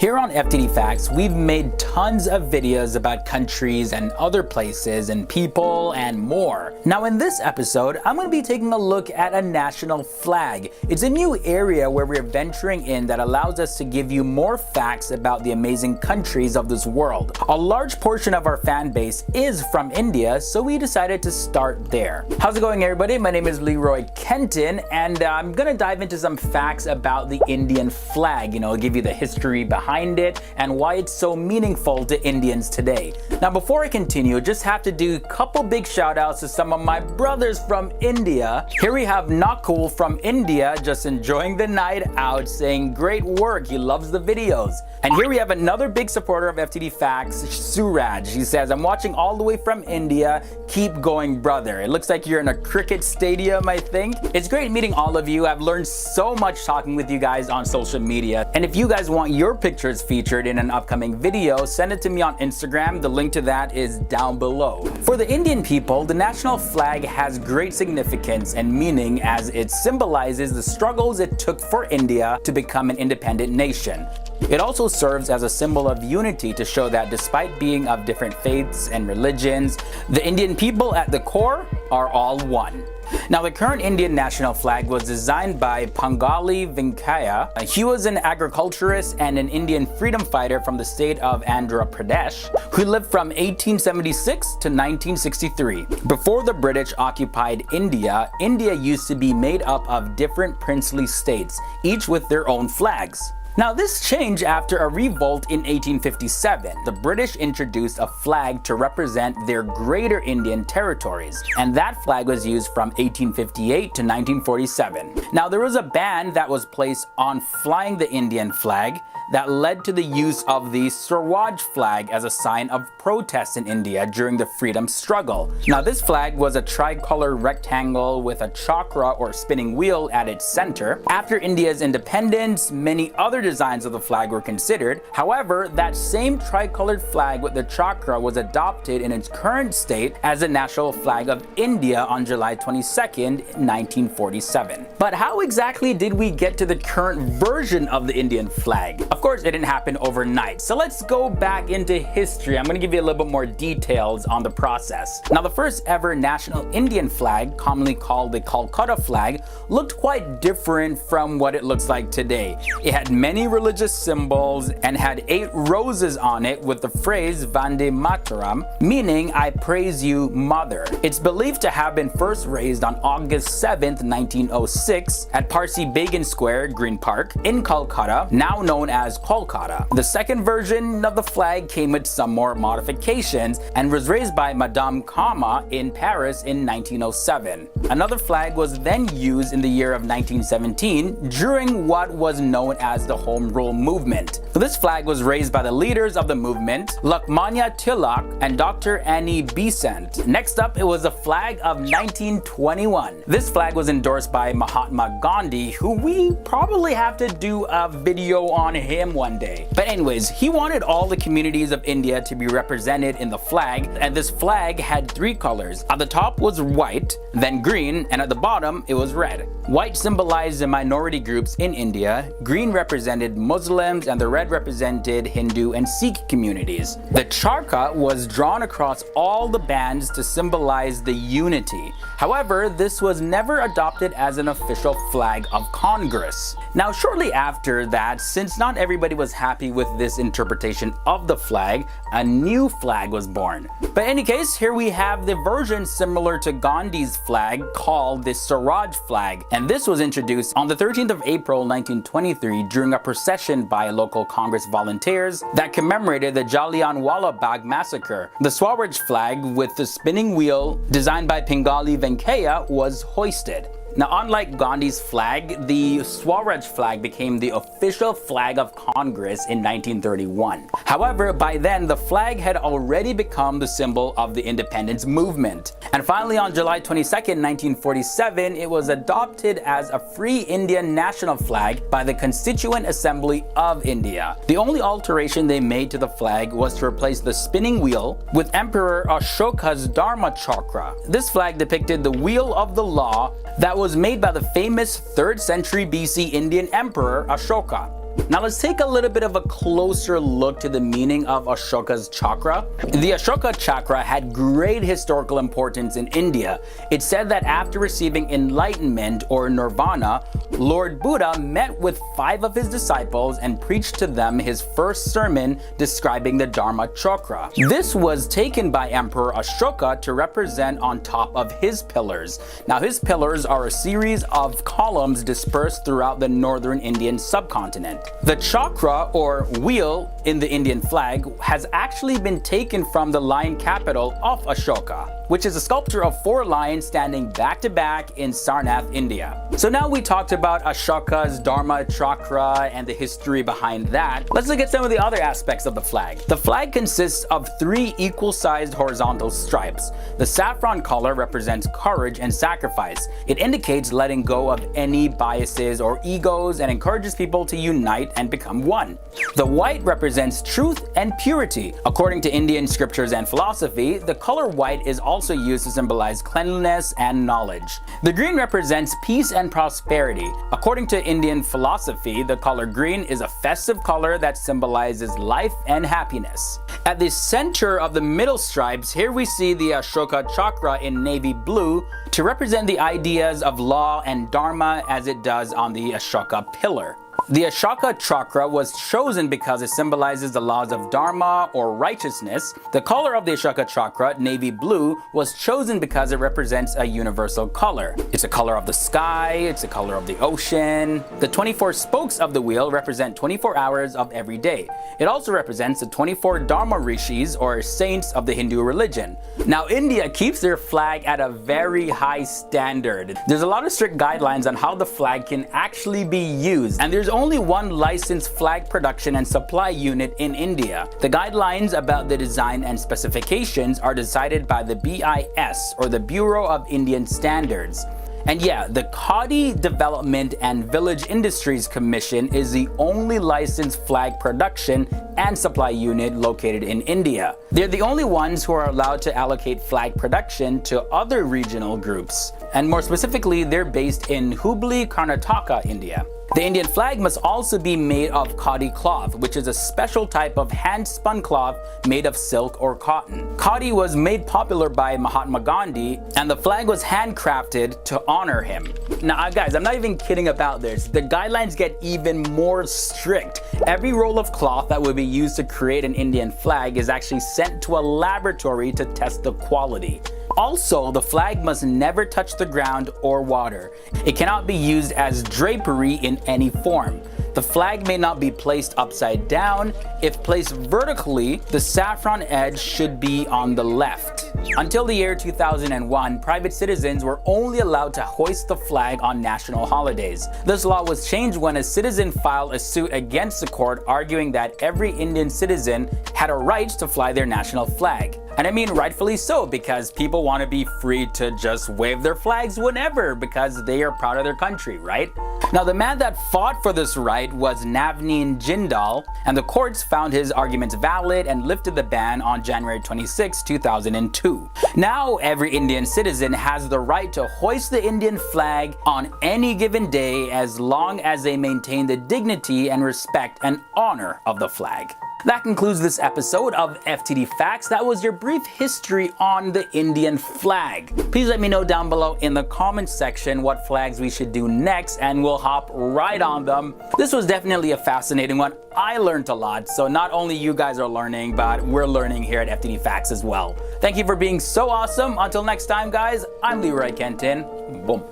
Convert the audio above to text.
Here on FTD Facts, we've made tons of videos about countries and other places and people and more. Now in this episode, I'm going to be taking a look at a national flag. It's a new area where we're venturing in that allows us to give you more facts about the amazing countries of this world. A large portion of our fan base is from India, so we decided to start there. How's it going, everybody? My name is Leroy Kenton, and I'm going to dive into some facts about the Indian flag. I'll give you the history behind it and why it's so meaningful to Indians today. Now before I continue, just have to do a couple big shout outs to some of my brothers from India. Here we have Nakul from India, just enjoying the night out, saying great work, he loves the videos. And here we have another big supporter of FTD Facts, Suraj. He says, I'm watching all the way from India, keep going brother. It looks like you're in a cricket stadium, I think. It's great meeting all of you. I've learned so much talking with you guys on social media. And if you guys want your pictures featured in an upcoming video, send it to me on Instagram. The link to that is down below. For the Indian people, the national flag has great significance and meaning as it symbolizes the struggles it took for India to become an independent nation. It also serves as a symbol of unity to show that despite being of different faiths and religions, the Indian people at the core are all one. Now, the current Indian national flag was designed by Pangali Venkaya. He was an agriculturist and an Indian freedom fighter from the state of Andhra Pradesh, who lived from 1876 to 1963. Before the British occupied India, India used to be made up of different princely states, each with their own flags. Now this changed after a revolt in 1857. The British introduced a flag to represent their greater Indian territories, and that flag was used from 1858 to 1947. Now there was a ban that was placed on flying the Indian flag that led to the use of the Swaraj flag as a sign of protest in India during the freedom struggle. Now this flag was a tricolor rectangle with a chakra or spinning wheel at its center. After India's independence, many other designs of the flag were considered. However, that same tricolored flag with the chakra was adopted in its current state as the national flag of India on July 22nd, 1947. But how exactly did we get to the current version of the Indian flag? Of course, it didn't happen overnight. So let's go back into history. I'm going to give you a little bit more details on the process. Now, the first ever national Indian flag, commonly called the Calcutta flag, looked quite different from what it looks like today. It had many religious symbols and had 8 roses on it with the phrase Vande Mataram, meaning I praise you, mother. It's believed to have been first raised on August 7th, 1906 at Parsi Bagan Square, Green Park, in Calcutta, now known as Kolkata. The second version of the flag came with some more modifications and was raised by Madame Kama in Paris in 1907. Another flag was then used in the year of 1917 during what was known as the Home Rule movement. This flag was raised by the leaders of the movement, Lokmanya Tilak and Dr. Annie Besant. Next up, it was the flag of 1921. This flag was endorsed by Mahatma Gandhi, who we probably have to do a video on him one day. But anyways, he wanted all the communities of India to be represented in the flag, and this flag had 3 colors. At the top was white, then green, and at the bottom it was red. White symbolized the minority groups in India, green represented Muslims, and the red represented Hindu and Sikh communities. The charkha was drawn across all the bands to symbolize the unity. However, this was never adopted as an official flag of Congress. Now, shortly after that, since not everybody was happy with this interpretation of the flag, a new flag was born. But in any case, here we have the version similar to Gandhi's flag called the Swaraj flag, and this was introduced on the 13th of April 1923 during a procession by local Congress volunteers that commemorated the Jallianwala Bagh massacre. The Swaraj flag with the spinning wheel, designed by Pangali Venkaya, was hoisted. Now, unlike Gandhi's flag, the Swaraj flag became the official flag of Congress in 1931. However, by then, the flag had already become the symbol of the independence movement. And finally, on July 22nd, 1947, it was adopted as a free Indian national flag by the Constituent Assembly of India. The only alteration they made to the flag was to replace the spinning wheel with Emperor Ashoka's Dharma Chakra. This flag depicted the wheel of the law that was made by the famous 3rd century BC Indian Emperor Ashoka. Now let's take a little bit of a closer look to the meaning of Ashoka's chakra. The Ashoka Chakra had great historical importance in India. It's said that after receiving enlightenment or nirvana, Lord Buddha met with 5 of his disciples and preached to them his first sermon describing the Dharma Chakra. This was taken by Emperor Ashoka to represent on top of his pillars. Now his pillars are a series of columns dispersed throughout the northern Indian subcontinent. The chakra or wheel in the Indian flag has actually been taken from the lion capital of Ashoka, which is a sculpture of 4 lions standing back to back in Sarnath, India. So now we talked about Ashoka's Dharma Chakra and the history behind that. Let's look at some of the other aspects of the flag. The flag consists of 3 equal-sized horizontal stripes. The saffron color represents courage and sacrifice. It indicates letting go of any biases or egos and encourages people to unite and become one. The white represents truth and purity. According to Indian scriptures and philosophy, the color white is also used to symbolize cleanliness and knowledge. The green represents peace and prosperity. According to Indian philosophy, the color green is a festive color that symbolizes life and happiness. At the center of the middle stripes, here we see the Ashoka Chakra in navy blue to represent the ideas of law and dharma as it does on the Ashoka pillar. The Ashoka Chakra was chosen because it symbolizes the laws of dharma or righteousness. The color of the Ashoka Chakra, navy blue, was chosen because it represents a universal color. It's a color of the sky, it's a color of the ocean. The 24 spokes of the wheel represent 24 hours of every day. It also represents the 24 Dharma Rishis or saints of the Hindu religion. Now India keeps their flag at a very high standard. There's a lot of strict guidelines on how the flag can actually be used, and there's only one licensed flag production and supply unit in India. The guidelines about the design and specifications are decided by the BIS or the Bureau of Indian Standards. And yeah, the Khadi Development and Village Industries Commission is the only licensed flag production and supply unit located in India. They're the only ones who are allowed to allocate flag production to other regional groups. And more specifically, they're based in Hubli, Karnataka, India. The Indian flag must also be made of khadi cloth, which is a special type of hand-spun cloth made of silk or cotton. Khadi was made popular by Mahatma Gandhi, and the flag was handcrafted to honor him. Now guys, I'm not even kidding about this. The guidelines get even more strict. Every roll of cloth that would be used to create an Indian flag is actually sent to a laboratory to test the quality. Also, the flag must never touch the ground or water. It cannot be used as drapery in any form. The flag may not be placed upside down. If placed vertically, the saffron edge should be on the left. Until the year 2001, private citizens were only allowed to hoist the flag on national holidays. This law was changed when a citizen filed a suit against the court arguing that every Indian citizen had a right to fly their national flag. And I mean rightfully so, because people want to be free to just wave their flags whenever because they are proud of their country, right? Now the man that fought for this right was Navneen Jindal, and the courts found his arguments valid and lifted the ban on January 26, 2002. Now every Indian citizen has the right to hoist the Indian flag on any given day as long as they maintain the dignity and respect and honor of the flag. That concludes this episode of FTD Facts. That was your brief history on the Indian flag. Please let me know down below in the comments section what flags we should do next, and we'll hop right on them. This was definitely a fascinating one. I learned a lot, so not only you guys are learning, but we're learning here at FTD Facts as well. Thank you for being so awesome. Until next time, guys, I'm Leroy Kenton. Boom.